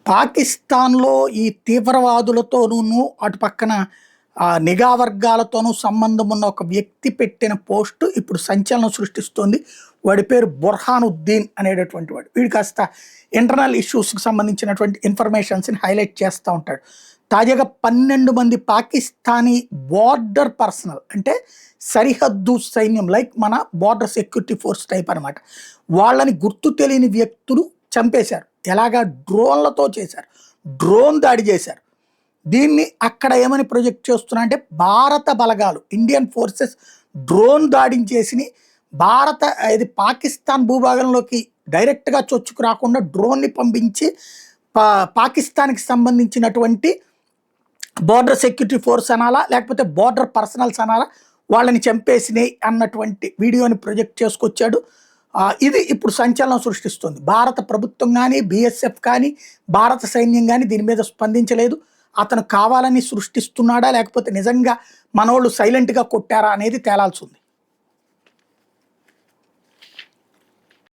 పాకిస్తాన్‌లో ఈ తీవ్రవాదులతోనూను, అటు పక్కన నిఘా వర్గాలతోనూ సంబంధం ఉన్న ఒక వ్యక్తి పెట్టిన పోస్ట్ ఇప్పుడు సంచలనం సృష్టిస్తోంది. వాడి పేరు బుర్హానుద్దీన్ అనేటటువంటి వాడు. వీడు కాస్త ఇంటర్నల్ ఇష్యూస్‌కి సంబంధించినటువంటి ఇన్ఫర్మేషన్స్‌ని హైలైట్ చేస్తా ఉంటాడు. తాజాగా 12 మంది పాకిస్తానీ బోర్డర్ పర్సనల్ అంటే సరిహద్దు సైన్యం లైక్ మన బోర్డర్ సెక్యూరిటీ ఫోర్స్ టైప్ అనమాట. వాళ్ళని గుర్తు తెలియని వ్యక్తులు చంపేశారు. ఎలాగా డ్రోన్లతో చేశారు. డ్రోన్ దాడి చేశారు. దీన్ని అక్కడ ఏమని ప్రొజెక్ట్ చేస్తున్నా అంటే భారత బలగాలు ఇండియన్ ఫోర్సెస్ డ్రోన్ దాడిని చేసి భారత ఇది పాకిస్తాన్ భూభాగంలోకి డైరెక్ట్గా చొచ్చుకు రాకుండా డ్రోన్ని పంపించి పాకిస్తాన్కి సంబంధించినటువంటి బోర్డర్ సెక్యూరిటీ ఫోర్స్ అనాలా లేకపోతే బోర్డర్ పర్సనల్స్ అనాలా వాళ్ళని చంపేసినాయి అన్నటువంటి వీడియోని ప్రొజెక్ట్ చేసుకొచ్చాడు. ఇది ఇప్పుడు సంచలనం సృష్టిస్తుంది. భారత ప్రభుత్వం కానీ బిఎస్ఎఫ్ కానీ భారత సైన్యం కానీ దీని మీద స్పందించలేదు. అతను కావాలని సృష్టిస్తున్నాడా లేకపోతే నిజంగా మనోళ్ళు సైలెంట్గా కొట్టారా అనేది తేలాల్సి ఉంది.